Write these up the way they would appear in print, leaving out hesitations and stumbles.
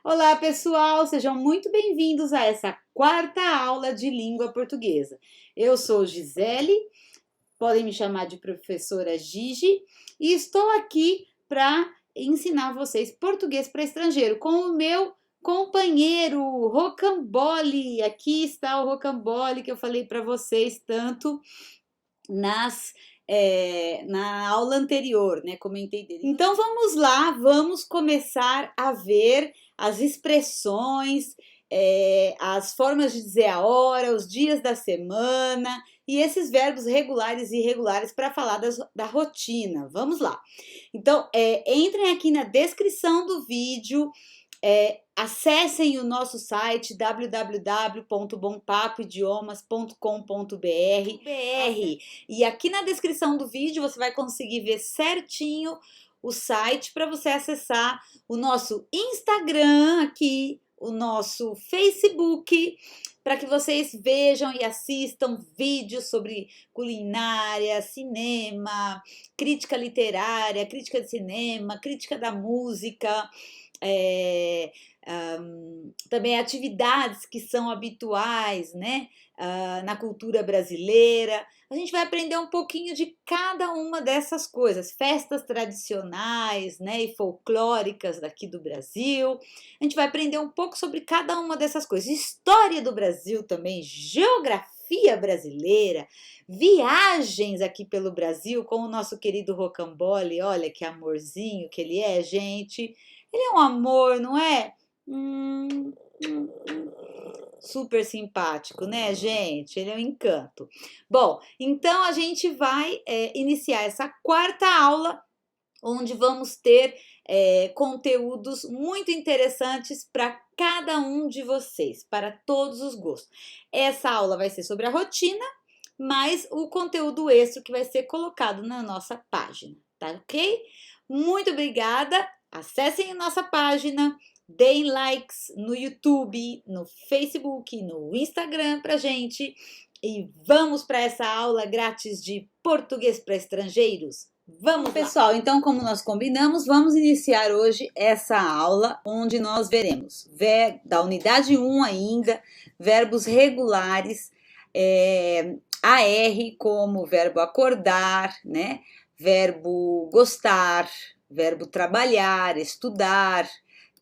Olá, pessoal! Sejam muito bem-vindos a essa quarta aula de língua portuguesa. Eu sou Gisele, podem me chamar de professora Gigi, e estou aqui para ensinar vocês português para estrangeiro com o meu companheiro Rocambole. Aqui está o Rocambole que eu falei para vocês tanto na aula anterior, né? Comentei dele. Então vamos lá, vamos começar a ver as expressões, as formas de dizer a hora, os dias da semana e esses verbos regulares e irregulares para falar da rotina. Vamos lá. Então, entrem aqui na descrição do vídeo. Acessem o nosso site www.bompapoidiomas.com.br e aqui na descrição do vídeo você vai conseguir ver certinho o site para você acessar o nosso Instagram aqui, o nosso Facebook, para que vocês vejam e assistam vídeos sobre culinária, cinema, crítica literária, crítica de cinema, crítica da música, também atividades que são habituais, né, na cultura brasileira. A gente vai aprender um pouquinho de cada uma dessas coisas, festas tradicionais, né, e folclóricas daqui do Brasil. A gente vai aprender um pouco sobre cada uma dessas coisas, história do Brasil também, geografia brasileira, viagens aqui pelo Brasil com o nosso querido Rocambole. Olha que amorzinho que ele é, gente. Ele é um amor, não é? Super simpático, né, gente? Ele é um encanto. Bom, então a gente vai iniciar essa quarta aula, onde vamos ter conteúdos muito interessantes para cada um de vocês, para todos os gostos. Essa aula vai ser sobre a rotina, mas o conteúdo extra que vai ser colocado na nossa página, tá ok? Muito obrigada! Acessem a nossa página, deem likes no YouTube, no Facebook, no Instagram pra gente e vamos para essa aula grátis de português para estrangeiros. Vamos, pessoal, então, como nós combinamos, vamos iniciar hoje essa aula onde nós veremos da unidade 1 ainda, verbos regulares, AR como verbo acordar, né? Verbo gostar, verbo trabalhar, estudar,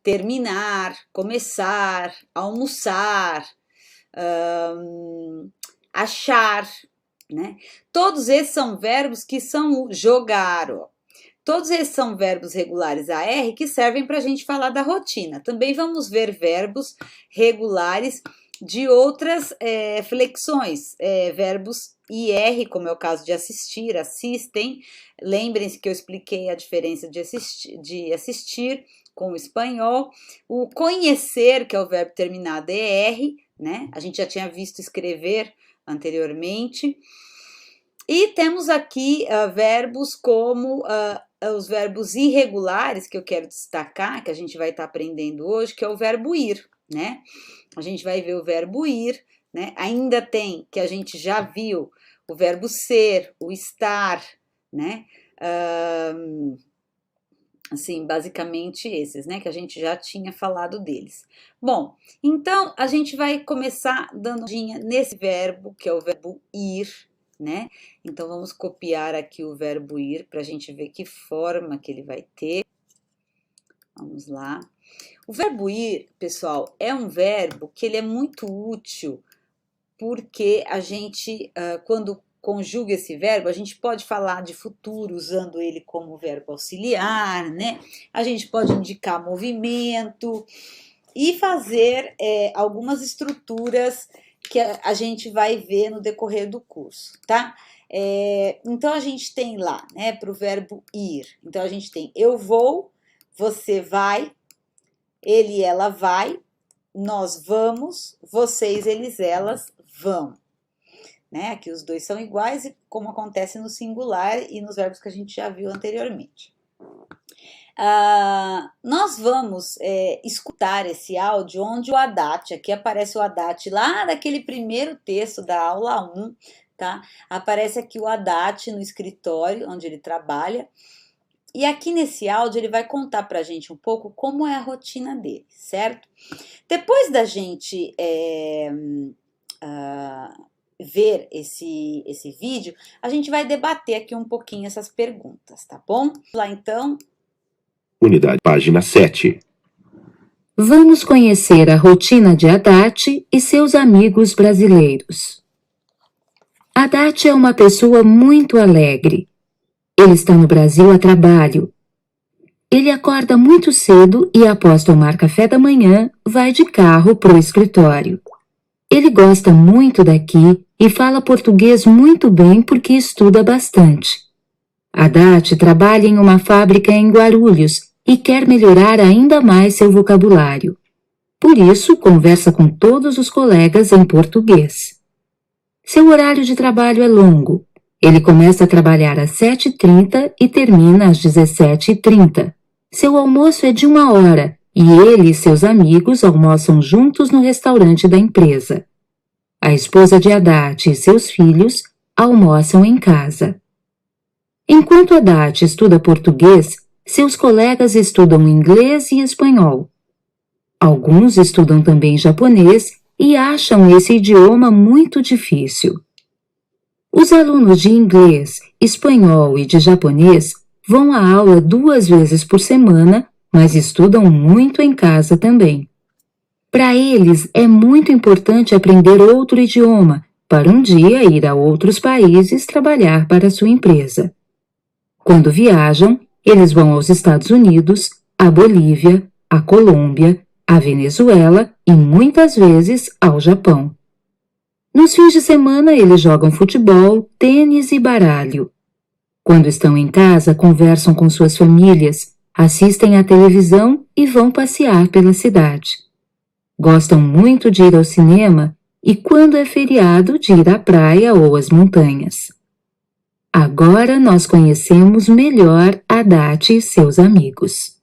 terminar, começar, almoçar, achar, né? Todos esses são verbos que são jogar, ó. Todos esses são verbos regulares AR que servem para a gente falar da rotina. Também vamos ver verbos regulares de outras flexões, verbos IR, como é o caso de assistir, assistem. Lembrem-se que eu expliquei a diferença de assistir com o espanhol. O conhecer, que é o verbo terminado ER, né? A gente já tinha visto escrever anteriormente. E temos aqui verbos como os verbos irregulares, que eu quero destacar, que a gente vai estar aprendendo hoje, que é o verbo ir, né? A gente vai ver o verbo ir, né? Ainda tem, que a gente já viu, o verbo ser, o estar, né? Assim, basicamente esses, né? Que a gente já tinha falado deles. Bom, então a gente vai começar dando nesse verbo, que é o verbo ir, né? Então vamos copiar aqui o verbo ir para a gente ver que forma que ele vai ter. Vamos lá. O verbo ir, pessoal, é um verbo que ele é muito útil porque a gente, quando conjuga esse verbo, a gente pode falar de futuro usando ele como verbo auxiliar, né? A gente pode indicar movimento e fazer algumas estruturas que a gente vai ver no decorrer do curso, tá? Então, a gente tem lá, né, para o verbo ir. Então, a gente tem eu vou, você vai, ele e ela vai, nós vamos, vocês, eles, elas vão. Né? Aqui os dois são iguais, como acontece no singular e nos verbos que a gente já viu anteriormente. Nós vamos escutar esse áudio onde o Haddad, aqui aparece o Haddad lá daquele primeiro texto da aula 1, tá? Aparece aqui o Haddad no escritório onde ele trabalha E aqui nesse áudio ele vai contar pra gente um pouco como é a rotina dele, certo? Depois da gente ver esse vídeo, a gente vai debater aqui um pouquinho essas perguntas, tá bom? Vamos lá então. Unidade, página 7. Vamos conhecer a rotina de Haddad e seus amigos brasileiros. Haddad é uma pessoa muito alegre. Ele está no Brasil a trabalho. Ele acorda muito cedo e, após tomar café da manhã, vai de carro para o escritório. Ele gosta muito daqui e fala português muito bem porque estuda bastante. Haddad trabalha em uma fábrica em Guarulhos e quer melhorar ainda mais seu vocabulário. Por isso, conversa com todos os colegas em português. Seu horário de trabalho é longo. Ele começa a trabalhar às 7h30 e termina às 17h30. Seu almoço é de 1 hora e ele e seus amigos almoçam juntos no restaurante da empresa. A esposa de Haddad e seus filhos almoçam em casa. Enquanto Haddad estuda português, seus colegas estudam inglês e espanhol. Alguns estudam também japonês e acham esse idioma muito difícil. Os alunos de inglês, espanhol e de japonês vão à aula 2 vezes por semana, mas estudam muito em casa também. Para eles, é muito importante aprender outro idioma para um dia ir a outros países trabalhar para sua empresa. Quando viajam, eles vão aos Estados Unidos, à Bolívia, à Colômbia, à Venezuela e muitas vezes ao Japão. Nos fins de semana, eles jogam futebol, tênis e baralho. Quando estão em casa, conversam com suas famílias, assistem à televisão e vão passear pela cidade. Gostam muito de ir ao cinema e, quando é feriado, de ir à praia ou às montanhas. Agora nós conhecemos melhor Haddad e seus amigos.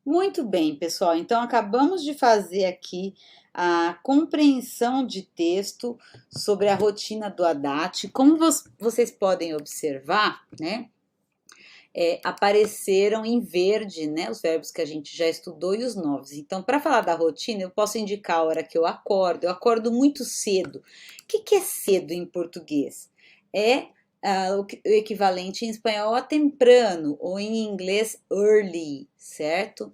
Muito bem, pessoal. Então, acabamos de fazer aqui a compreensão de texto sobre a rotina do Haddad. Como vocês podem observar, né? Apareceram em verde, né, os verbos que a gente já estudou e os novos. Então, para falar da rotina, eu posso indicar a hora que eu acordo muito cedo. O que é cedo em português? É o equivalente em espanhol a temprano, ou em inglês early, certo?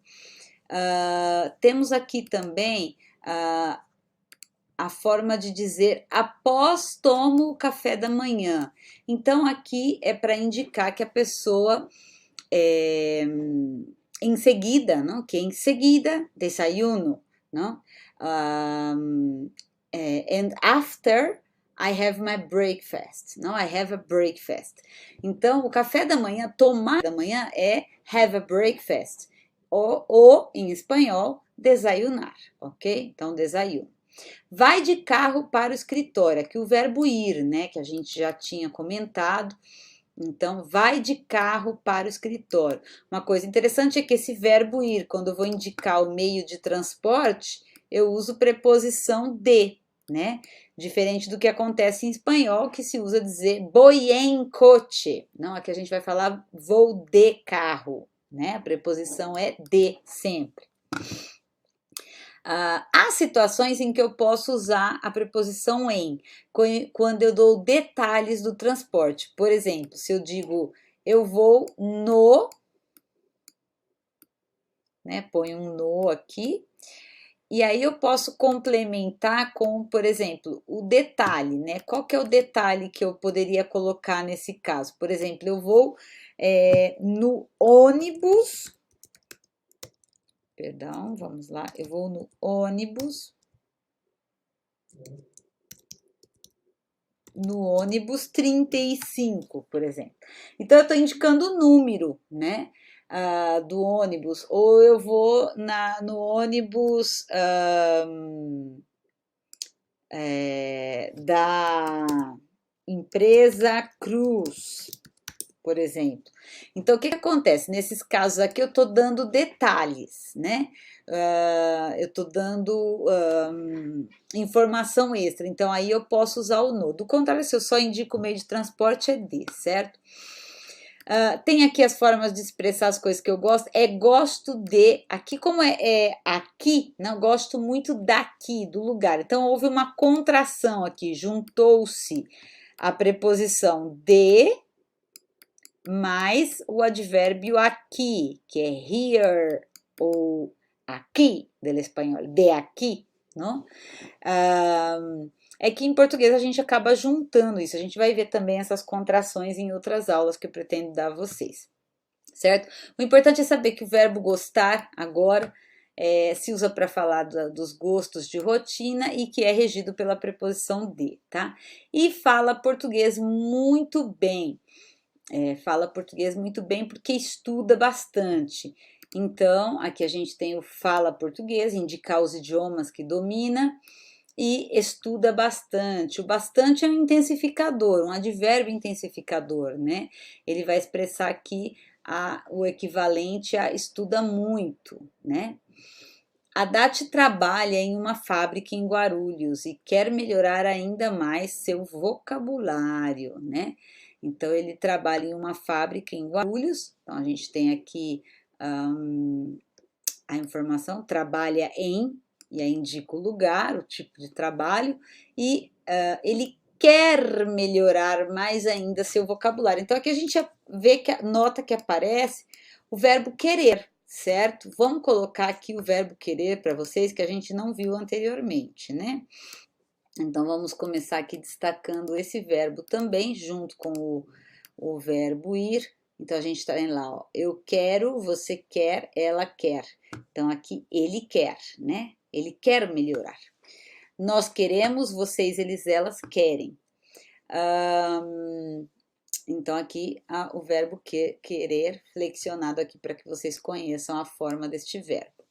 Temos aqui também a forma de dizer após tomo o café da manhã. Então, aqui é para indicar que a pessoa em seguida, não? Que em seguida, desayuno, não? And after I have my breakfast, não? I have a breakfast. Então, o café da manhã, tomar da manhã é have a breakfast. Ou em espanhol, desayunar, ok? Então, desayuno. Vai de carro para o escritório, aqui o verbo ir, né, que a gente já tinha comentado. Então, vai de carro para o escritório. Uma coisa interessante é que esse verbo ir, quando eu vou indicar o meio de transporte, eu uso preposição de, né? Diferente do que acontece em espanhol, que se usa dizer voy en coche. Não, aqui a gente vai falar vou de carro, né? A preposição é de sempre. Há situações em que eu posso usar a preposição em, quando eu dou detalhes do transporte. Por exemplo, se eu digo eu vou no, né, põe um no aqui, e aí eu posso complementar com, por exemplo, o detalhe, né? Qual que é o detalhe que eu poderia colocar nesse caso? Por exemplo, eu vou no ônibus. Perdão, vamos lá. Eu vou no ônibus. No ônibus 35, por exemplo. Então, eu estou indicando o número, né? Do ônibus. Ou eu vou no ônibus da empresa Cruz. por exemplo. Então, o que acontece? Nesses casos aqui, eu estou dando detalhes, né? Eu estou dando informação extra. Então, aí eu posso usar o no. Do contrário, se eu só indico o meio de transporte, é de, certo? Tem aqui as formas de expressar as coisas que eu gosto. Gosto de. Aqui, como é aqui, não gosto muito daqui, do lugar. Então, houve uma contração aqui. Juntou-se a preposição de mais o advérbio aqui, que é here ou aqui, del espanhol, de aqui, não? É que em português a gente acaba juntando isso. A gente vai ver também essas contrações em outras aulas que eu pretendo dar a vocês, certo? O importante é saber que o verbo gostar agora se usa para falar dos gostos de rotina e que é regido pela preposição de, tá? E fala português muito bem. Fala português muito bem porque estuda bastante. Então, aqui a gente tem o fala português, indicar os idiomas que domina e estuda bastante. O bastante é um intensificador, um advérbio intensificador, né? Ele vai expressar aqui o equivalente a estuda muito, né? A Dati trabalha em uma fábrica em Guarulhos e quer melhorar ainda mais seu vocabulário, né? Então, ele trabalha em uma fábrica em Guarulhos. Então, a gente tem aqui a informação, trabalha em, e aí indica o lugar, o tipo de trabalho, e ele quer melhorar mais ainda seu vocabulário. Então, aqui a gente vê que nota que aparece o verbo querer, certo? Vamos colocar aqui o verbo querer para vocês, que a gente não viu anteriormente, né? Então, vamos começar aqui destacando esse verbo também, junto com o verbo ir. Então, a gente tá vendo lá, ó, eu quero, você quer, ela quer. Então, aqui, ele quer, né? Ele quer melhorar. Nós queremos, vocês, eles, elas querem. Então, aqui, o verbo querer flexionado aqui para que vocês conheçam a forma deste verbo.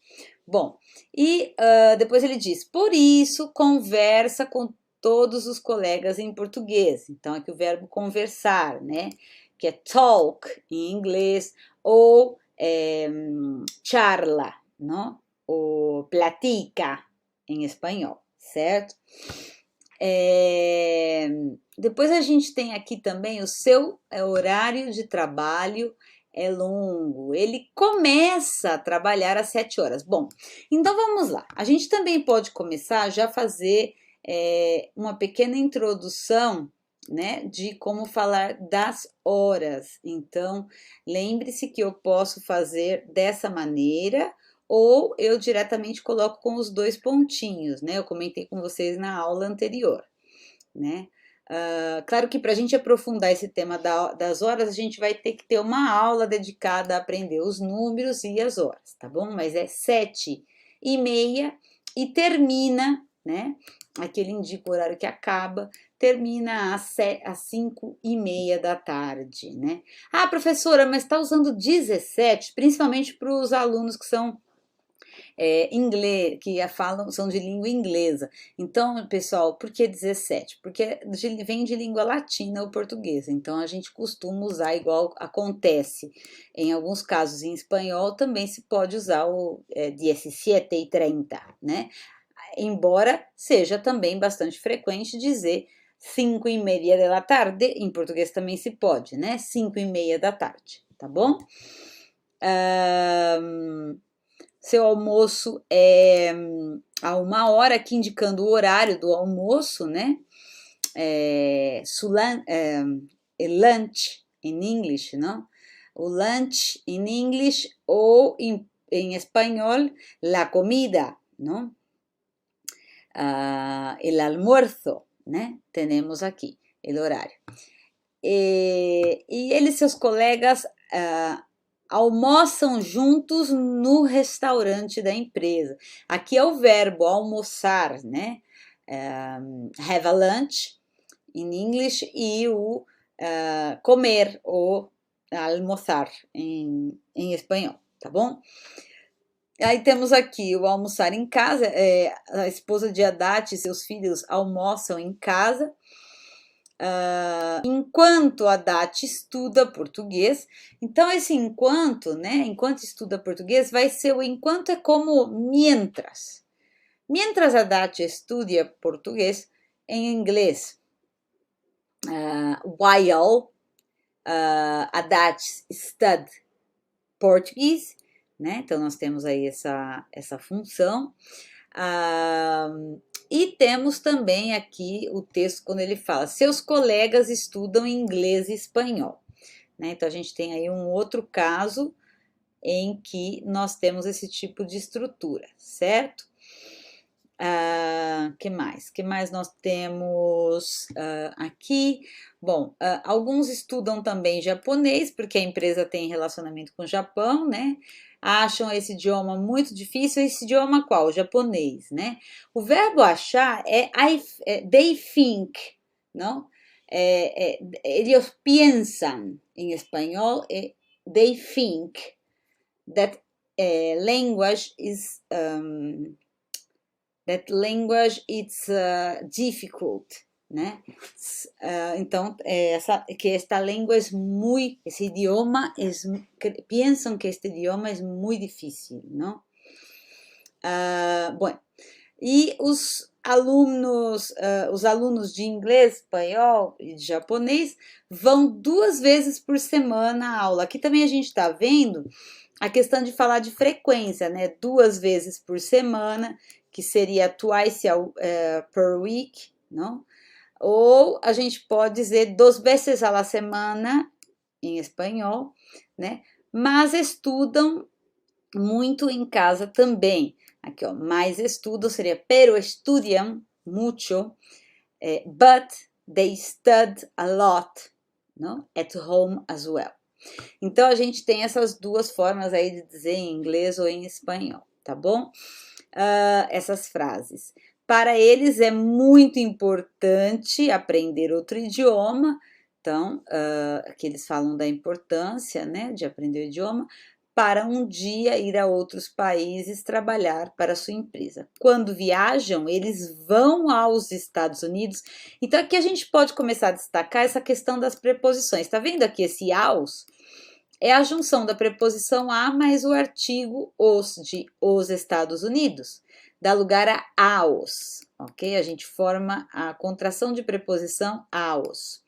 Bom, e depois ele diz, por isso, conversa com todos os colegas em português. Então, aqui o verbo conversar, né? Que é talk em inglês, ou charla, não? Ou platica em espanhol, certo? Depois a gente tem aqui também o seu horário de trabalho é longo, ele começa a trabalhar às 7 horas. Bom, então vamos lá. A gente também pode começar já a fazer uma pequena introdução, né, de como falar das horas. Então, lembre-se que eu posso fazer dessa maneira ou eu diretamente coloco com os 2 pontinhos, né? Eu comentei com vocês na aula anterior, né? Claro que para a gente aprofundar esse tema das horas, a gente vai ter que ter uma aula dedicada a aprender os números e as horas, tá bom? Mas é 7h30 e termina, né? Aqui ele indica o horário que acaba, termina às 5h30 da tarde, né? Ah, professora, mas está usando 17, principalmente para os alunos que são inglês, que são de língua inglesa. Então, pessoal, por que 17? Porque vem de língua latina ou portuguesa. Então, a gente costuma usar igual acontece. Em alguns casos, em espanhol, também se pode usar o 17h30, né? Embora seja também bastante frequente dizer 5h30 da tarde, em português também se pode, né? 5h30 da tarde, tá bom? Seu almoço é a 1 hora, aqui indicando o horário do almoço, né? Lunch in English, não? O lunch in English ou em espanhol, la comida, não? El almuerzo, né? Temos aqui o horário. E ele e seus colegas almoçam juntos no restaurante da empresa. Aqui é o verbo almoçar, né? Have a lunch in English e o comer ou almoçar em espanhol, tá bom? Aí temos aqui o almoçar em casa, a esposa de Haddad e seus filhos almoçam em casa. enquanto a Haddad estuda português. Então, esse enquanto, né? Enquanto estuda português, vai ser o enquanto é como mientras. Mientras a Haddad estuda português em inglês. While Haddad study Portuguese, né? Então, nós temos aí essa função. E temos também aqui o texto quando ele fala: seus colegas estudam inglês e espanhol. Né? Então, a gente tem aí um outro caso em que nós temos esse tipo de estrutura, certo? Que mais? Que mais nós temos aqui? Bom, alguns estudam também japonês, porque a empresa tem relacionamento com o Japão, né? Acham esse idioma muito difícil. Esse idioma qual? O japonês, né? O verbo achar é they think, não? Eles pensam, em espanhol, they think that language is it's difficult, né? Então, esse idioma pensam que este idioma é muito difícil, não? Bom, e os alunos de inglês, espanhol e de japonês vão 2 vezes por semana à aula. Aqui também a gente está vendo a questão de falar de frequência, né? 2 vezes por semana, que seria twice per week, não? Ou a gente pode dizer 2 veces a la semana, em espanhol, né? Mas estudam muito em casa também. Aqui, ó, mais estudam seria pero estudiam mucho, but they study a lot, não? At home as well. Então, a gente tem essas 2 formas aí de dizer em inglês ou em espanhol, tá bom? Essas frases. Para eles é muito importante aprender outro idioma, então, aqui eles falam da importância, né, de aprender o idioma, para um dia ir a outros países trabalhar para a sua empresa. Quando viajam, eles vão aos Estados Unidos. Então, aqui a gente pode começar a destacar essa questão das preposições. Tá vendo aqui esse aos? É a junção da preposição a mais o artigo os, de os Estados Unidos. Dá lugar a aos, ok? A gente forma a contração de preposição aos.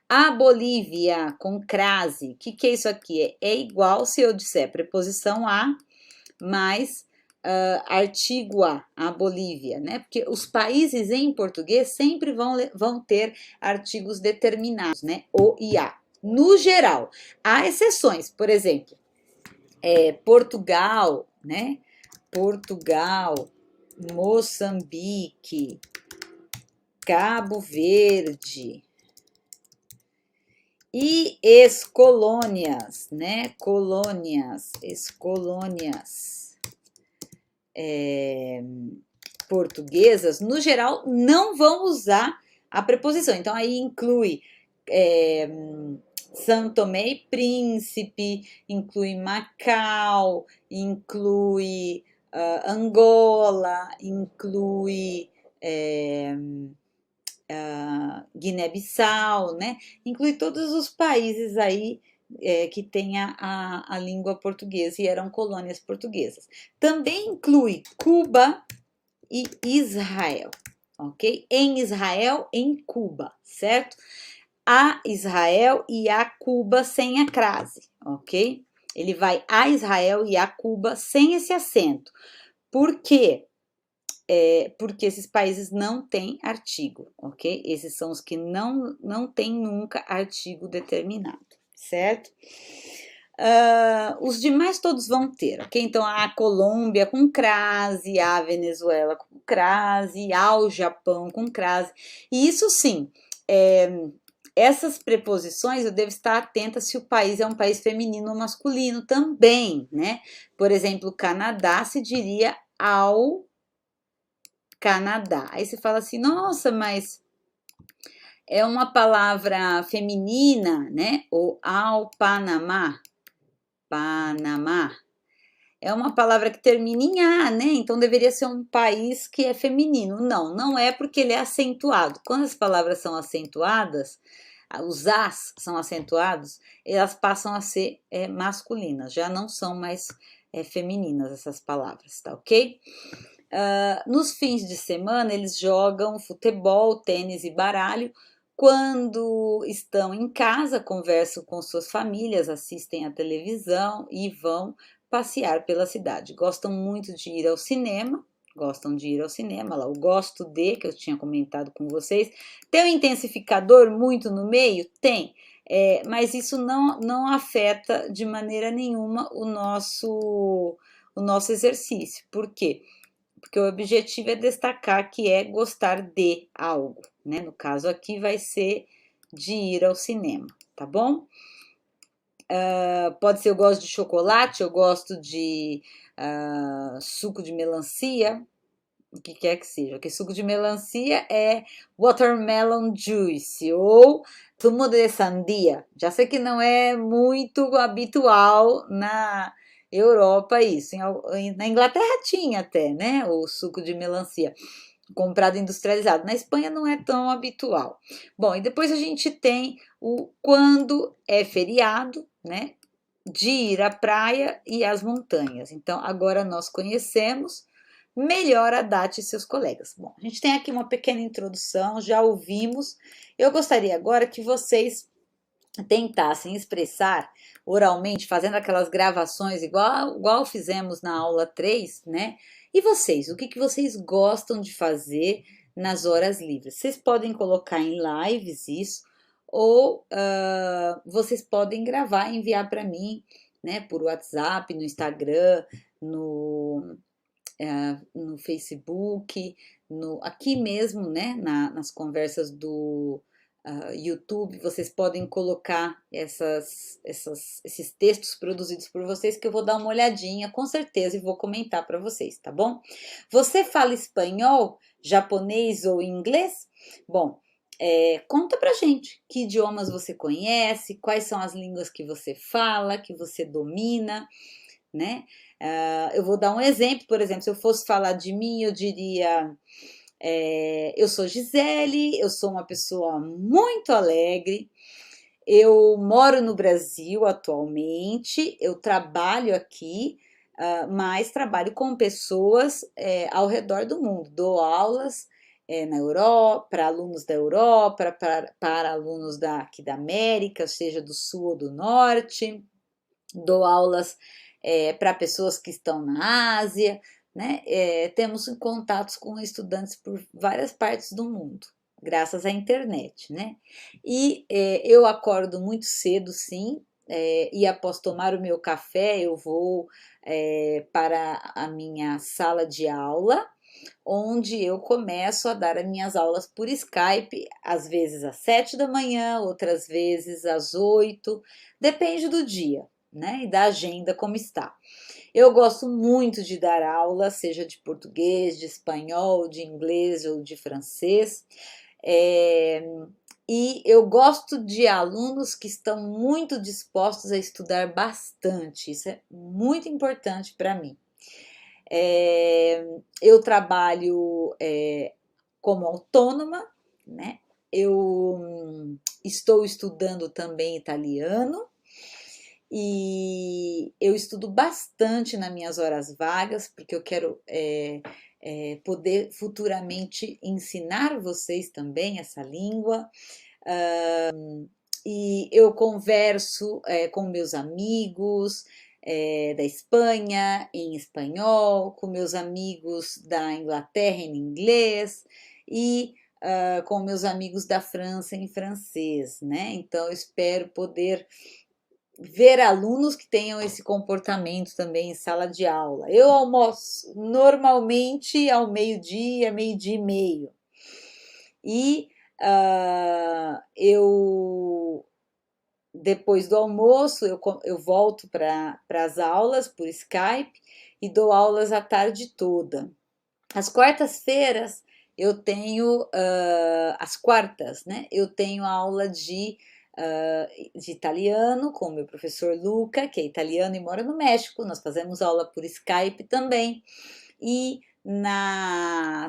A Bolívia, com crase, o que é isso aqui? É igual se eu disser preposição a mais artigo a Bolívia, né? Porque os países em português sempre vão ter artigos determinados, né? O e a. No geral, há exceções, por exemplo, Portugal, né? Portugal, Moçambique, Cabo Verde e ex-colônias, né? Colônias, ex-colônias portuguesas, no geral, não vão usar a preposição. Então, aí inclui São Tomé e Príncipe, inclui Macau, inclui Angola, inclui Guiné-Bissau, né? Inclui todos os países aí que têm a língua portuguesa e eram colônias portuguesas. Também inclui Cuba e Israel, ok? Em Israel, em Cuba, certo? A Israel e a Cuba sem a crase, ok? Ele vai a Israel e a Cuba sem esse acento. Por quê? Porque esses países não têm artigo, ok? Esses são os que não têm nunca artigo determinado, certo? Os demais todos vão ter, ok? Então, a Colômbia com crase, a Venezuela com crase, ao Japão com crase. E isso sim, essas preposições eu devo estar atenta se o país é um país feminino ou masculino também, né? Por exemplo, Canadá se diria ao Canadá. Aí você fala assim, nossa, mas é uma palavra feminina, né? Ou ao Panamá. Panamá. é uma palavra que termina em A, né? Então deveria ser um país que é feminino. Não, não é porque ele é acentuado. Quando as palavras são acentuadas, os As são acentuados, elas passam a ser masculinas, já não são mais femininas essas palavras, tá ok? Nos fins de semana eles jogam futebol, tênis e baralho. Quando estão em casa, conversam com suas famílias, assistem à televisão e vão passear pela cidade. Gostam muito de ir ao cinema, lá, o gosto de, que eu tinha comentado com vocês. Tem um intensificador muito no meio? Tem, mas isso não afeta de maneira nenhuma o nosso exercício. Por quê? Porque o objetivo é destacar que é gostar de algo, né? No caso aqui vai ser de ir ao cinema, tá bom? Pode ser eu gosto de chocolate, eu gosto de suco de melancia, o que quer que seja. Porque suco de melancia é watermelon juice ou sumo de sandia. Já sei que não é muito habitual na Europa isso. Na Inglaterra tinha até, né, o suco de melancia comprado industrializado. Na Espanha não é tão habitual. Bom, e depois a gente tem o quando é feriado, né, de ir à praia e às montanhas. Então, agora nós conhecemos melhor a Dati e seus colegas. Bom, a gente tem aqui uma pequena introdução, já ouvimos. Eu gostaria agora que vocês tentassem expressar oralmente, fazendo aquelas gravações igual fizemos na aula 3, né? E vocês, o que vocês gostam de fazer nas horas livres? Vocês podem colocar em lives isso, ou vocês podem gravar e enviar para mim, né? Por WhatsApp, no Instagram, no Facebook, aqui mesmo, né? Nas conversas do YouTube, vocês podem colocar esses textos produzidos por vocês que eu vou dar uma olhadinha, com certeza, e vou comentar para vocês, tá bom? Você fala espanhol, japonês ou inglês? Bom, conta pra gente que idiomas você conhece, quais são as línguas que você fala, que você domina, né? Eu vou dar um exemplo, por exemplo, se eu fosse falar de mim, eu diria... eu sou Gisele, eu sou uma pessoa muito alegre, eu moro no Brasil atualmente, eu trabalho aqui, mas trabalho com pessoas ao redor do mundo, dou aulas na Europa, para alunos da Europa, para alunos aqui da América, seja do Sul ou do Norte, dou aulas para pessoas que estão na Ásia, né? Temos contatos com estudantes por várias partes do mundo, graças à internet, né? E eu acordo muito cedo, sim, e após tomar o meu café, eu vou para a minha sala de aula, onde eu começo a dar as minhas aulas por Skype, às vezes às 7 da manhã, outras vezes às 8, depende do dia, né? E da agenda como está. Eu gosto muito de dar aula, seja de português, de espanhol, de inglês ou de francês. E eu gosto de alunos que estão muito dispostos a estudar bastante. Isso é muito importante para mim. Eu trabalho como autônoma, né? Eu estou estudando também italiano. E eu estudo bastante nas minhas horas vagas, porque eu quero poder futuramente ensinar vocês também essa língua. E eu converso com meus amigos da Espanha em espanhol, com meus amigos da Inglaterra em inglês e com meus amigos da França em francês, né? Então eu espero poder ver alunos que tenham esse comportamento também em sala de aula. Eu almoço normalmente ao meio-dia e meio. E depois do almoço, eu volto para as aulas por Skype e dou aulas a tarde toda. Às quartas-feiras, eu tenho, às quartas, né? Eu tenho aula de de italiano com o meu professor Luca, que é italiano e mora no México. Nós fazemos aula por Skype também. E na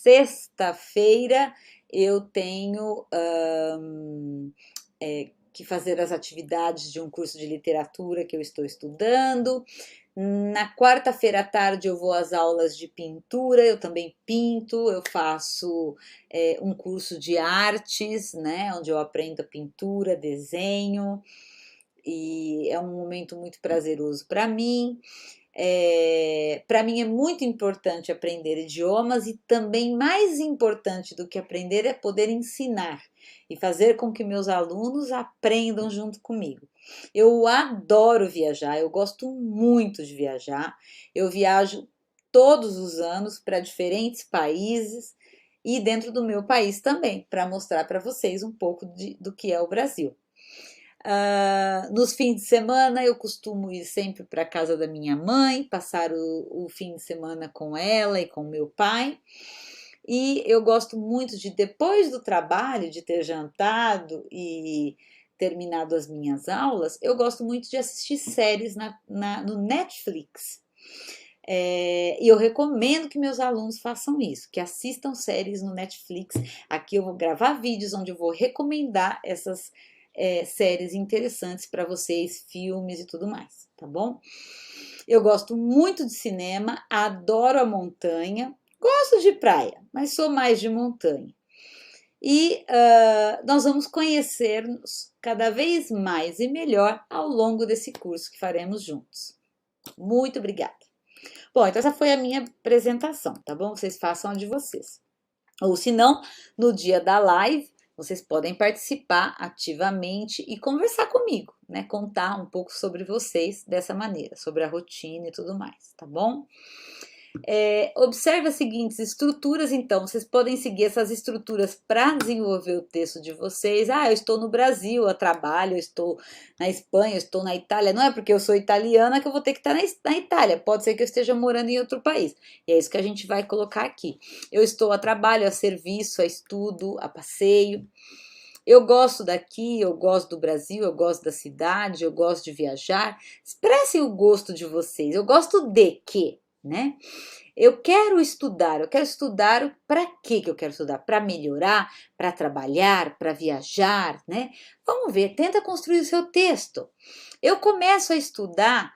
sexta-feira eu tenho que fazer as atividades de um curso de literatura que eu estou estudando. Na quarta-feira à tarde eu vou às aulas de pintura, eu também pinto, eu faço um curso de artes, né, onde eu aprendo pintura, desenho, e é um momento muito prazeroso para mim. Para mim é muito importante aprender idiomas e também mais importante do que aprender é poder ensinar e fazer com que meus alunos aprendam junto comigo. Eu adoro viajar, eu gosto muito de viajar. Eu viajo todos os anos para diferentes países e dentro do meu país também, para mostrar para vocês um pouco do que é o Brasil. Nos fins de semana eu costumo ir sempre para a casa da minha mãe, passar o fim de semana com ela e com meu pai. E eu gosto muito de, depois do trabalho, de ter jantado e terminado as minhas aulas, eu gosto muito de assistir séries no Netflix. E eu recomendo que meus alunos façam isso, que assistam séries no Netflix. Aqui eu vou gravar vídeos onde eu vou recomendar essas séries interessantes para vocês, filmes e tudo mais, tá bom? Eu gosto muito de cinema, adoro a montanha, gosto de praia, mas sou mais de montanha. E nós vamos conhecer-nos cada vez mais e melhor ao longo desse curso que faremos juntos. Muito obrigada. Bom, então essa foi a minha apresentação, tá bom? Vocês façam a de vocês. Ou se não, no dia da live, vocês podem participar ativamente e conversar comigo, né? Contar um pouco sobre vocês dessa maneira, sobre a rotina e tudo mais, tá bom? Observe as seguintes estruturas, então, vocês podem seguir essas estruturas para desenvolver o texto de vocês. Eu estou no Brasil a trabalho, eu estou na Espanha, eu estou na Itália. Não é porque eu sou italiana que eu vou ter que estar na Itália, pode ser que eu esteja morando em outro país. E é isso que a gente vai colocar aqui. Eu estou a trabalho, a serviço, a estudo, a passeio. Eu gosto daqui, eu gosto do Brasil, eu gosto da cidade, eu gosto de viajar. Expressem o gosto de vocês. Eu gosto de quê? Né? Eu quero estudar para quê que eu quero estudar? Para melhorar, para trabalhar, para viajar, né? Vamos ver, tenta construir o seu texto. Eu começo a estudar,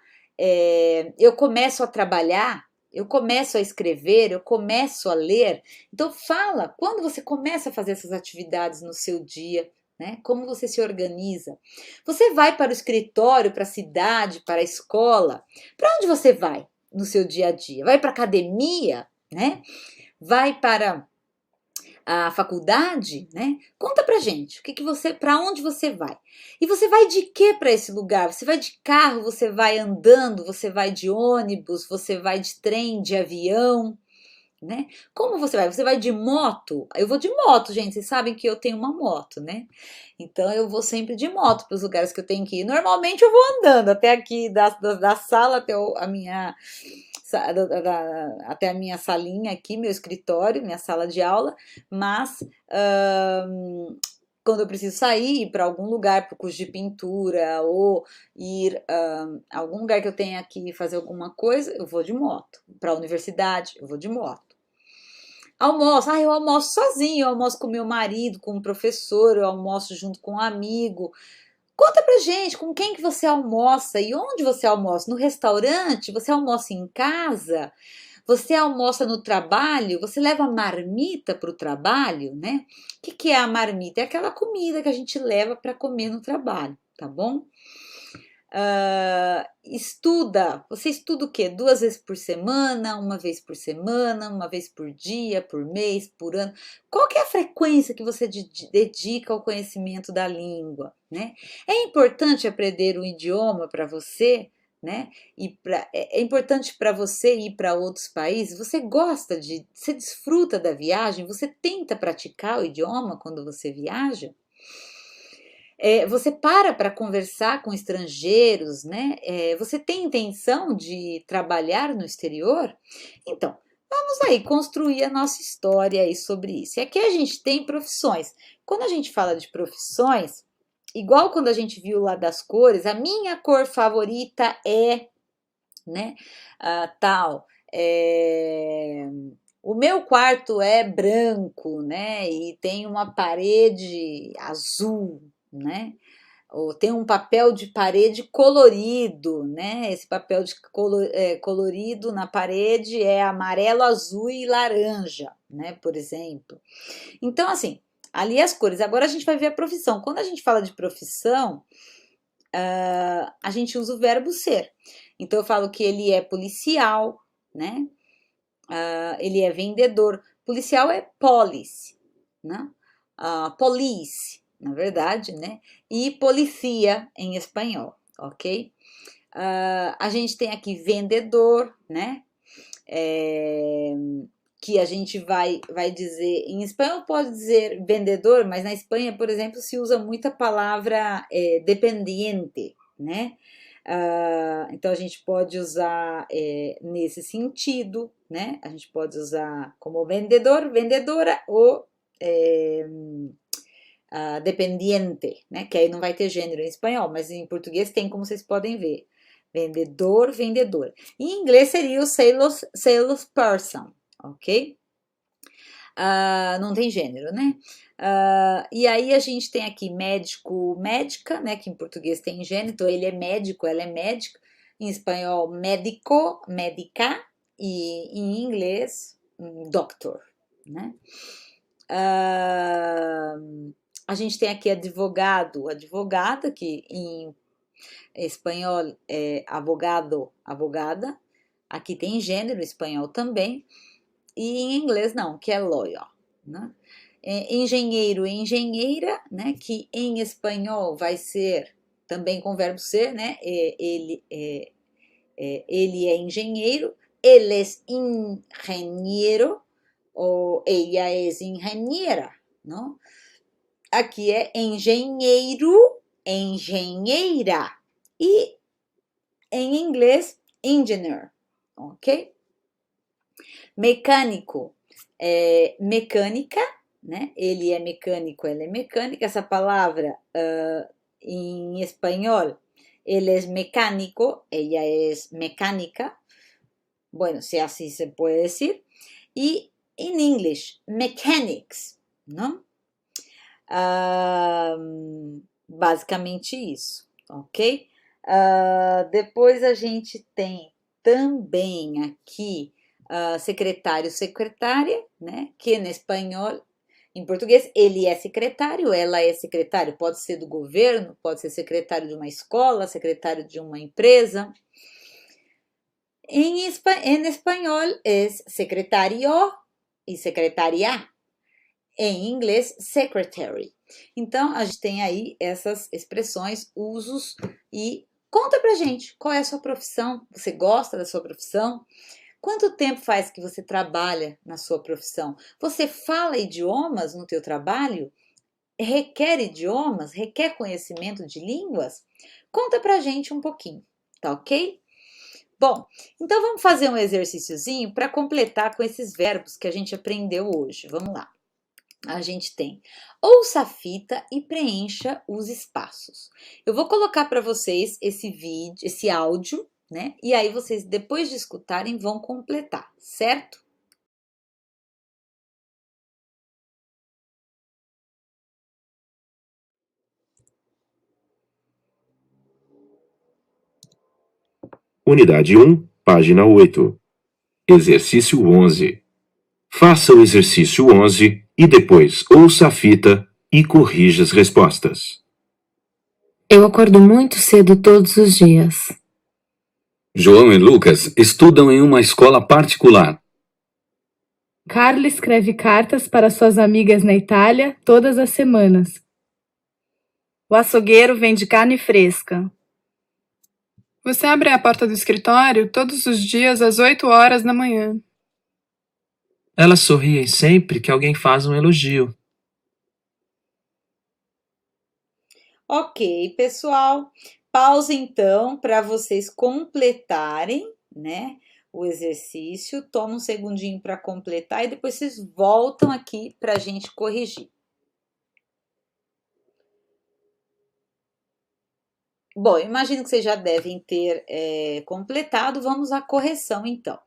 eu começo a trabalhar, eu começo a escrever, eu começo a ler. Então fala, quando você começa a fazer essas atividades no seu dia, né? Como você se organiza? Você vai para o escritório, para a cidade, para a escola? Para onde você vai no seu dia a dia? Vai para a academia, né? Vai para a faculdade, né? Conta pra gente, para onde você vai? E você vai de quê para esse lugar? Você vai de carro, você vai andando, você vai de ônibus, você vai de trem, de avião, né? Como você vai? Você vai de moto? Eu vou de moto, gente. Vocês sabem que eu tenho uma moto, né? Então eu vou sempre de moto para os lugares que eu tenho que ir. Normalmente eu vou andando até aqui da sala até até a minha salinha aqui, meu escritório, minha sala de aula, mas quando eu preciso sair, ir para algum lugar, para o curso de pintura, ou ir a algum lugar que eu tenha que fazer alguma coisa, eu vou de moto. Para a universidade, eu vou de moto. Almoço, eu almoço sozinho, eu almoço com meu marido, com o professor, eu almoço junto com um amigo. Conta pra gente com quem que você almoça e onde você almoça. No restaurante? Você almoça em casa? Você almoça no trabalho? Você leva marmita para o trabalho, né? O que é a marmita? É aquela comida que a gente leva para comer no trabalho, tá bom? Estuda. Você estuda o quê? 2 vezes por semana, 1 vez por semana, 1 vez por dia, por mês, por ano? Qual que é a frequência que você dedica ao conhecimento da língua, né? É importante aprender um idioma para você, né? É importante para você ir para outros países? Você desfruta da viagem? Você tenta praticar o idioma quando você viaja? Você para conversar com estrangeiros, né? Você tem intenção de trabalhar no exterior? Então, vamos aí construir a nossa história aí sobre isso. E aqui a gente tem profissões. Quando a gente fala de profissões, igual quando a gente viu lá das cores, a minha cor favorita é, né, tal, o meu quarto é branco, né, e tem uma parede azul, né, ou tem um papel de parede colorido, né, esse papel de colorido na parede é amarelo, azul e laranja, né, por exemplo. Então, assim, ali as cores. Agora a gente vai ver a profissão. Quando a gente fala de profissão, a gente usa o verbo ser. Então, eu falo que ele é policial, né? Ele é vendedor. Policial é police, né? Police, na verdade, né? E policia em espanhol, ok? A gente tem aqui vendedor, né? Que a gente vai dizer, em espanhol pode dizer vendedor, mas na Espanha, por exemplo, se usa muito a palavra dependiente, né? Então a gente pode usar nesse sentido, né? A gente pode usar como vendedor, vendedora ou dependiente, né? Que aí não vai ter gênero em espanhol, mas em português tem, como vocês podem ver. Vendedor, vendedora. Em inglês seria o salesperson, ok? Não tem gênero, né? E aí a gente tem aqui médico, médica, né? Que em português tem gênero, então ele é médico, ela é médica. Em espanhol, médico, médica. E em inglês, doctor, né? A gente tem aqui advogado, advogada, que em espanhol é abogado, abogada. Aqui tem gênero, espanhol também. E em inglês não, que é lawyer, né? Engenheiro, engenheira, né? Que em espanhol vai ser também com verbo ser, né? Ele é engenheiro, ele é ingeniero ou ella é engenheira, não? Aqui é engenheiro, engenheira. E em inglês, engineer, ok? Mecânico, mecânica, né? Ele é mecânico, ela é mecânica. Essa palavra em espanhol, ele é mecânico, ella é mecânica. Bueno, se assim se pode dizer. E em inglês, mechanics, não? Basicamente isso, ok? Depois a gente tem também aqui secretário, secretária, né? Que em espanhol, em português, ele é secretário, ela é secretário, pode ser do governo, pode ser secretário de uma escola, secretário de uma empresa. Em espanhol é secretário e secretaria. Em inglês, secretary. Então, a gente tem aí essas expressões, usos, e conta pra gente qual é a sua profissão, você gosta da sua profissão? Quanto tempo faz que você trabalha na sua profissão? Você fala idiomas no teu trabalho? Requer idiomas? Requer conhecimento de línguas? Conta pra gente um pouquinho, tá ok? Bom, então vamos fazer um exercíciozinho para completar com esses verbos que a gente aprendeu hoje. Vamos lá. A gente tem ouça a fita e preencha os espaços. Eu vou colocar para vocês esse vídeo, esse áudio, né? E aí vocês, depois de escutarem, vão completar, certo? Unidade 1, página 8. Exercício 11. Faça o exercício 11 e depois ouça a fita e corrija as respostas. Eu acordo muito cedo todos os dias. João e Lucas estudam em uma escola particular. Carla escreve cartas para suas amigas na Itália todas as semanas. O açougueiro vende carne fresca. Você abre a porta do escritório todos os dias às 8 horas da manhã. Elas sorriem sempre que alguém faz um elogio. Ok, pessoal. Pausa então para vocês completarem, né, o exercício. Toma um segundinho para completar e depois vocês voltam aqui para a gente corrigir. Bom, imagino que vocês já devem ter completado. Vamos à correção, então.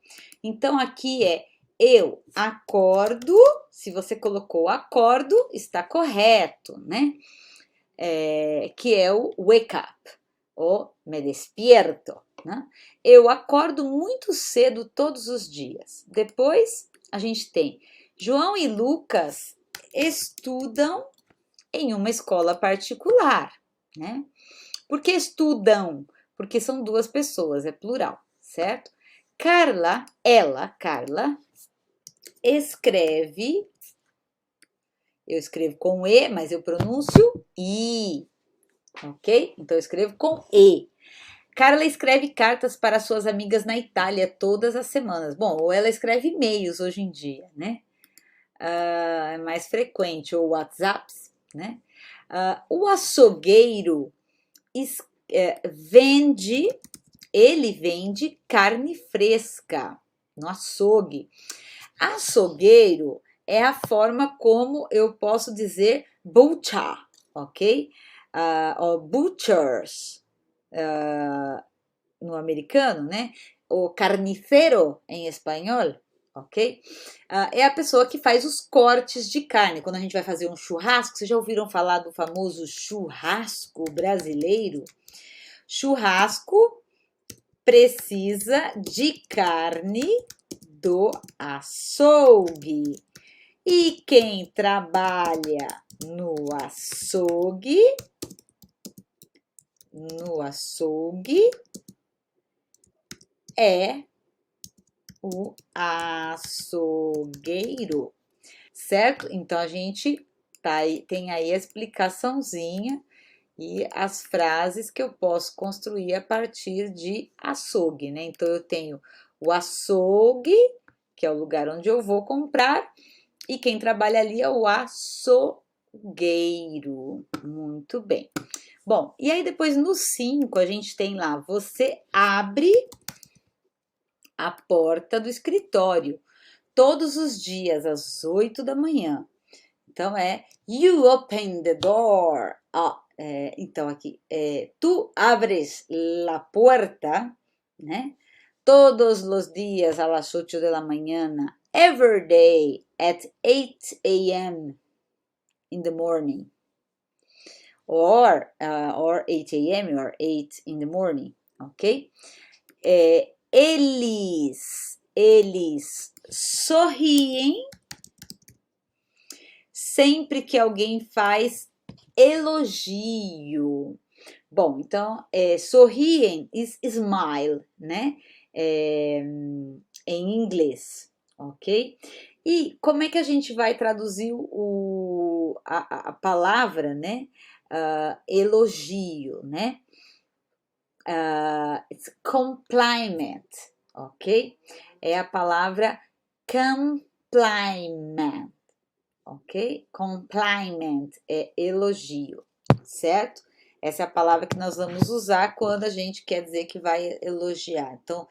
Então, aqui é eu acordo. Se você colocou acordo, está correto, né? Que é o wake up, ou me despierto, né? Eu acordo muito cedo todos os dias. Depois, a gente tem João e Lucas estudam em uma escola particular, né? Por que estudam? Porque são duas pessoas, é plural, certo? Carla escreve, eu escrevo com E, mas eu pronuncio I, ok? Então eu escrevo com E. Carla escreve cartas para suas amigas na Itália todas as semanas. Bom, ou ela escreve e-mails hoje em dia, né? É mais frequente, ou WhatsApps, né? O açougueiro ele vende carne fresca no açougue. Açougueiro é a forma como eu posso dizer butcher, ok? Ou butchers no americano, né? O carnicero em espanhol, ok? É a pessoa que faz os cortes de carne. Quando a gente vai fazer um churrasco, vocês já ouviram falar do famoso churrasco brasileiro? Churrasco precisa de carne do açougue. E quem trabalha no açougue é o açougueiro, certo? Então, a gente tem aí a explicaçãozinha e as frases que eu posso construir a partir de açougue, né? Então, eu tenho o açougue, que é o lugar onde eu vou comprar, e quem trabalha ali é o açougueiro. Muito bem. Bom, e aí depois no 5 a gente tem lá, você abre a porta do escritório todos os dias às 8 da manhã. Então, you open the door. Então, aqui, tu abres la puerta, né? Todos os dias às 8 da manhã, every day at 8 a.m. in the morning. Or 8 a.m. or 8 in the morning, ok? Eles sorriem sempre que alguém faz elogio. Bom, então, sorriem is smile, né? Em inglês, ok? E como é que a gente vai traduzir a palavra, né? Elogio, né? It's compliment, ok? É a palavra compliment, ok? Compliment é elogio, certo? Essa é a palavra que nós vamos usar quando a gente quer dizer que vai elogiar. Então,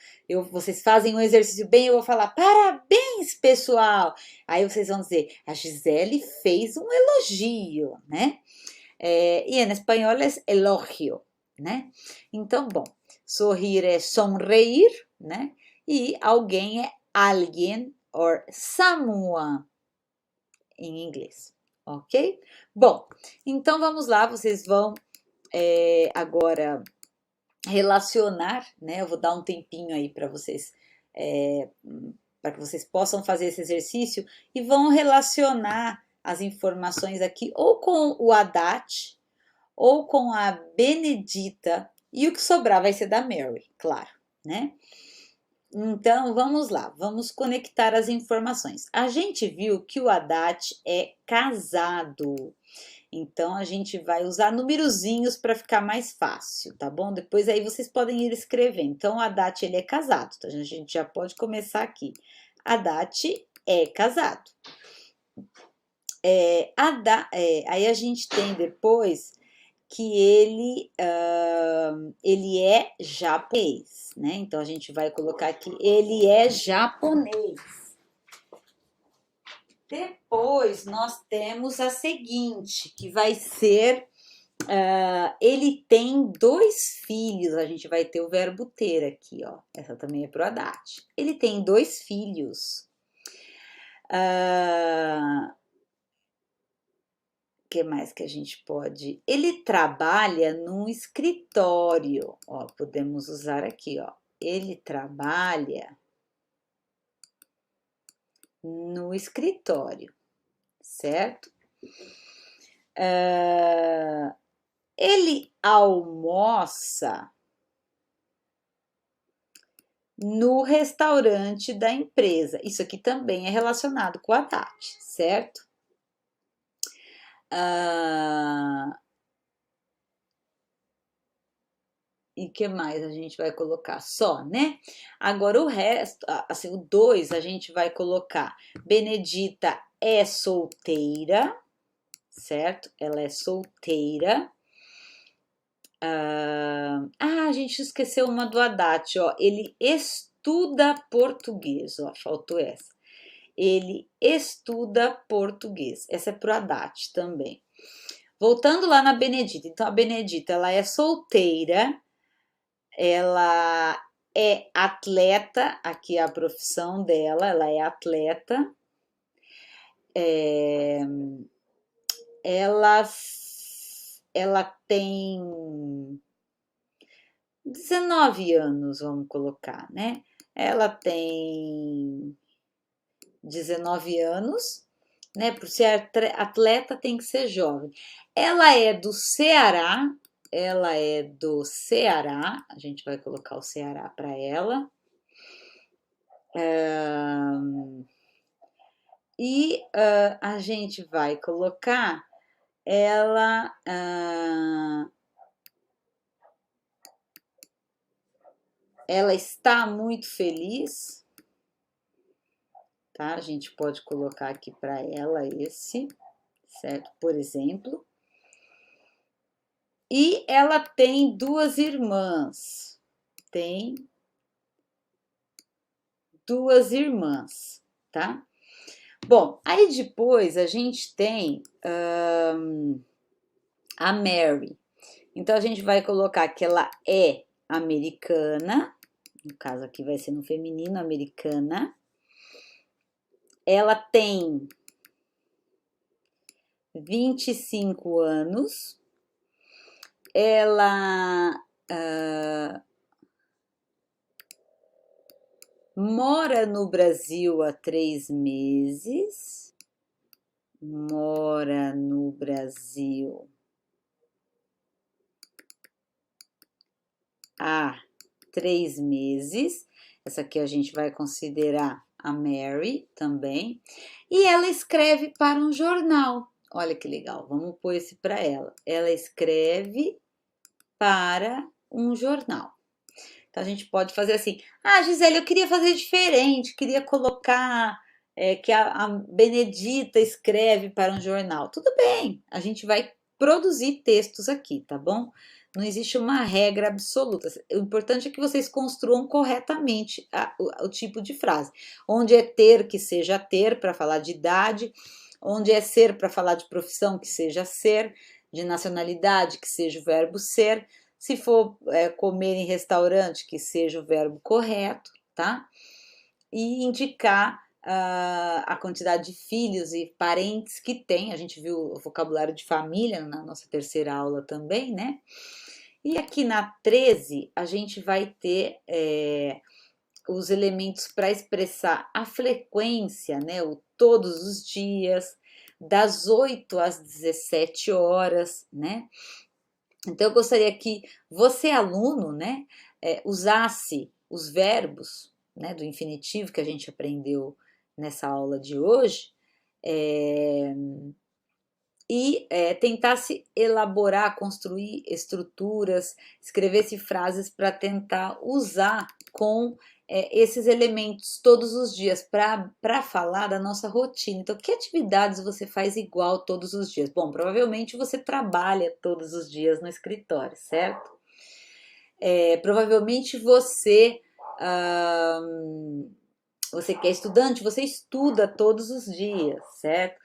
vocês fazem um exercício bem, eu vou falar, parabéns, pessoal! Aí vocês vão dizer, a Gisele fez um elogio, né? E em espanhol é elogio, né? Então, bom, sorrir é sonreír, né? E alguém é alguém, or someone, em inglês, ok? Bom, então vamos lá, vocês vão agora relacionar, né? Eu vou dar um tempinho aí para vocês, para que vocês possam fazer esse exercício e vão relacionar as informações aqui ou com o Haddad ou com a Benedita, e o que sobrar vai ser da Mary, claro, né? Então, vamos lá, vamos conectar as informações. A gente viu que o Haddad é casado, então a gente vai usar numerozinhos para ficar mais fácil, tá bom? Depois aí vocês podem ir escrevendo. Então, o Haddad, ele é casado, então a gente já pode começar aqui. Haddad é casado. Aí a gente tem depois que ele é japonês, né? Então, a gente vai colocar aqui, ele é japonês. Depois, nós temos a seguinte, que vai ser Ele tem 2 filhos, a gente vai ter o verbo ter aqui, ó. Essa também é pro Haddad. Ele tem 2 filhos. Que mais que a gente pode? Ele trabalha num escritório, ó, podemos usar aqui, ó. Ele trabalha no escritório, certo? Ele almoça no restaurante da empresa. Isso aqui também é relacionado com a Haddad, certo? E que mais a gente vai colocar? Só, né? Agora o resto, assim, o 2 a gente vai colocar. Benedita é solteira, certo? Ela é solteira. A gente esqueceu uma do Haddad, ó. Ele estuda português, ó. Faltou essa. Ele estuda português. Essa é pro Haddad também. Voltando lá na Benedita. Então, a Benedita, ela é solteira. Ela é atleta, aqui é a profissão dela, ela é atleta. Ela tem 19 anos, vamos colocar, né? Ela tem 19 anos, né? Por ser atleta tem que ser jovem. Ela é do Ceará. A gente vai colocar o Ceará para ela. A gente vai colocar ela. Ela está muito feliz, tá? A gente pode colocar aqui para ela esse, certo? Por exemplo. E ela tem 2 irmãs. Tem 2 irmãs, tá? Bom, aí depois a gente tem a Mary. Então, a gente vai colocar que ela é americana. No caso aqui vai ser no feminino, americana. Ela tem 25 anos. Ela mora no Brasil há 3 meses. Mora no Brasil há 3 meses. Essa aqui a gente vai considerar a Mary também. E ela escreve para um jornal. Olha que legal, vamos pôr esse para ela. Ela escreve para um jornal. Então, a gente pode fazer assim. Gisele, eu queria fazer diferente, queria colocar que a Benedita escreve para um jornal. Tudo bem, a gente vai produzir textos aqui, tá bom? Não existe uma regra absoluta. O importante é que vocês construam corretamente o tipo de frase. Onde é ter, que seja ter, para falar de idade. Onde é ser, para falar de profissão, que seja ser. De nacionalidade, que seja o verbo ser. Se for comer em restaurante, que seja o verbo correto, tá? E indicar a quantidade de filhos e parentes que tem. A gente viu o vocabulário de família na nossa terceira aula também, né? E aqui na 13, a gente vai ter os elementos para expressar a frequência, né? O todos os dias, das 8 às 17 horas, né? Então, eu gostaria que você, aluno, né, usasse os verbos, né, do infinitivo que a gente aprendeu nessa aula de hoje e tentasse elaborar, construir estruturas, escrevesse frases para tentar usar com esses elementos todos os dias para falar da nossa rotina. Então, que atividades você faz igual todos os dias? Bom, provavelmente você trabalha todos os dias no escritório, certo? Provavelmente você que é estudante, você estuda todos os dias, certo?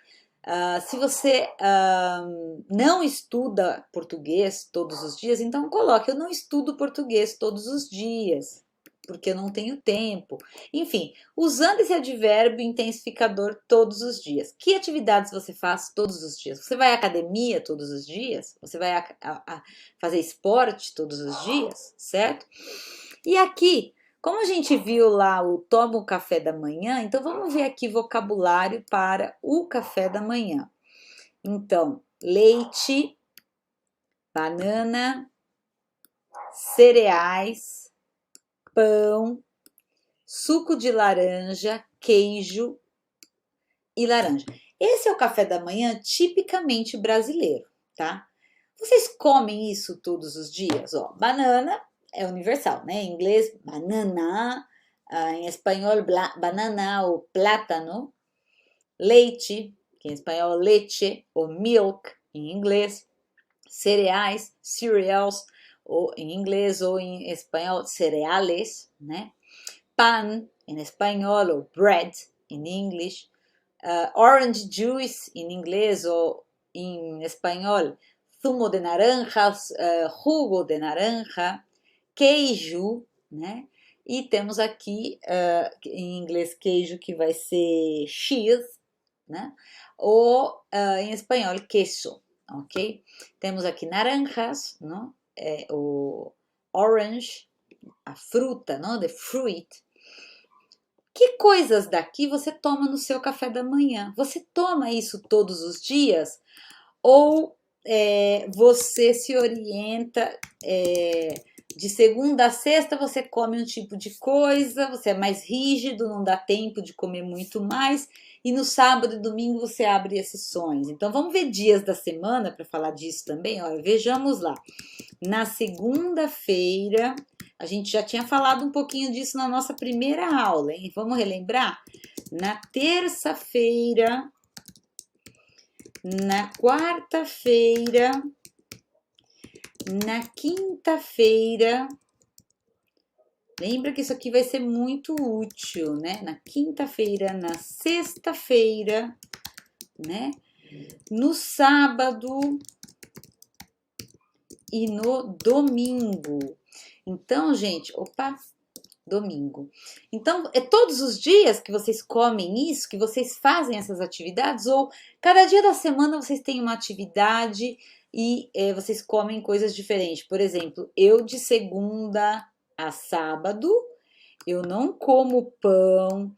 Se você não estuda português todos os dias, então coloque: eu não estudo português todos os dias, porque eu não tenho tempo. Enfim, usando esse advérbio intensificador todos os dias. Que atividades você faz todos os dias? Você vai à academia todos os dias? Você vai fazer esporte todos os dias, certo? E aqui, como a gente viu lá o toma o café da manhã, então vamos ver aqui vocabulário para o café da manhã. Então, leite, banana, cereais, pão, suco de laranja, queijo e laranja. Esse é o café da manhã tipicamente brasileiro, tá? Vocês comem isso todos os dias? Ó, banana é universal, né? Em inglês, banana, em espanhol, banana ou plátano. Leite, que em espanhol leche ou milk em inglês. Cereais, cereals, ou em inglês ou em espanhol, cereales, né? Pan, em espanhol, ou bread, em inglês. Orange juice, em inglês ou em espanhol, zumo de naranjas, jugo de naranja, queijo, né? E temos aqui, em inglês, queijo, que vai ser cheese, né? Ou em espanhol, queso, ok? Temos aqui naranjas, não? O orange, a fruta, não? The fruit. Que coisas daqui você toma no seu café da manhã? Você toma isso todos os dias? Ou você se orienta de segunda a sexta, você come um tipo de coisa, você é mais rígido, não dá tempo de comer muito mais, e no sábado e domingo você abre exceções. Então vamos ver dias da semana para falar disso também. Olha, vejamos lá. Na segunda-feira, a gente já tinha falado um pouquinho disso na nossa primeira aula, hein? Vamos relembrar? Na terça-feira, na quarta-feira, na quinta-feira. Lembra que isso aqui vai ser muito útil, né? Na quinta-feira, na sexta-feira, né? No sábado e no domingo. Então, gente, domingo. Então, é todos os dias que vocês comem isso, que vocês fazem essas atividades? Ou cada dia da semana vocês têm uma atividade e vocês comem coisas diferentes? Por exemplo, eu de segunda a sábado, eu não como pão,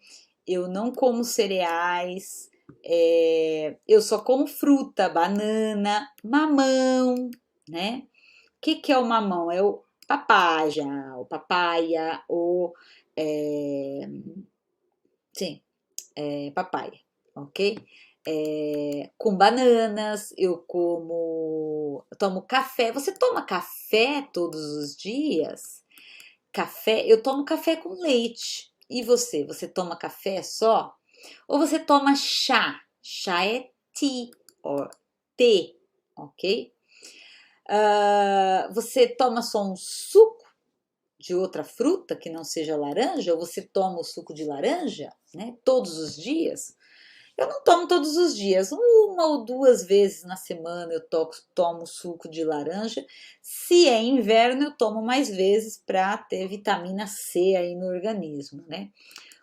eu não como cereais, eu só como fruta, banana, mamão, né? O que é o mamão? É o papaya, ou papaya, ok? Com bananas, eu tomo café. Você toma café todos os dias? Café, eu tomo café com leite. E você? Você toma café só? Ou você toma chá? Chá é tea, ou T, ok? Você toma só um suco de outra fruta que não seja laranja? Ou você toma o suco de laranja, né? Todos os dias? Eu não tomo todos os dias, uma ou duas vezes na semana eu tomo suco de laranja. Se é inverno, eu tomo mais vezes para ter vitamina C aí no organismo, né?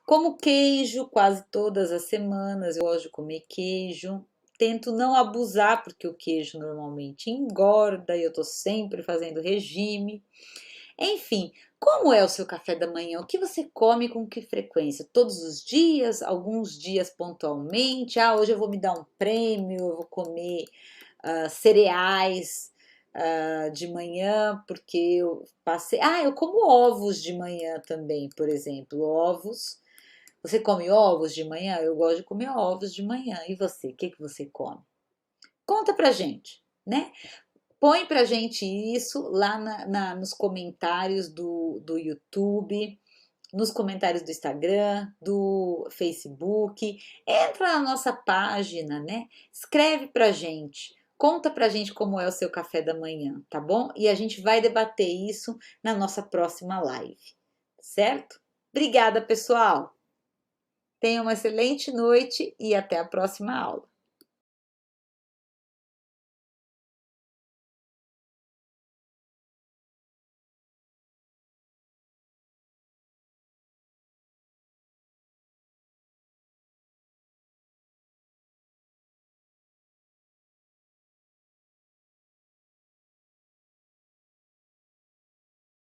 Como queijo quase todas as semanas, eu gosto de comer queijo. Tento não abusar, porque o queijo normalmente engorda e eu tô sempre fazendo regime. Enfim, como é o seu café da manhã? O que você come com que frequência? Todos os dias? Alguns dias pontualmente? Hoje eu vou me dar um prêmio, eu vou comer cereais de manhã, porque eu passei... eu como ovos de manhã também, por exemplo. Ovos. Você come ovos de manhã? Eu gosto de comer ovos de manhã. E você? O que você come? Conta pra gente, né? Põe pra gente isso lá nos comentários do YouTube, nos comentários do Instagram, do Facebook. Entra na nossa página, né? Escreve pra gente. Conta pra gente como é o seu café da manhã, tá bom? E a gente vai debater isso na nossa próxima live, certo? Obrigada, pessoal! Tenha uma excelente noite e até a próxima aula.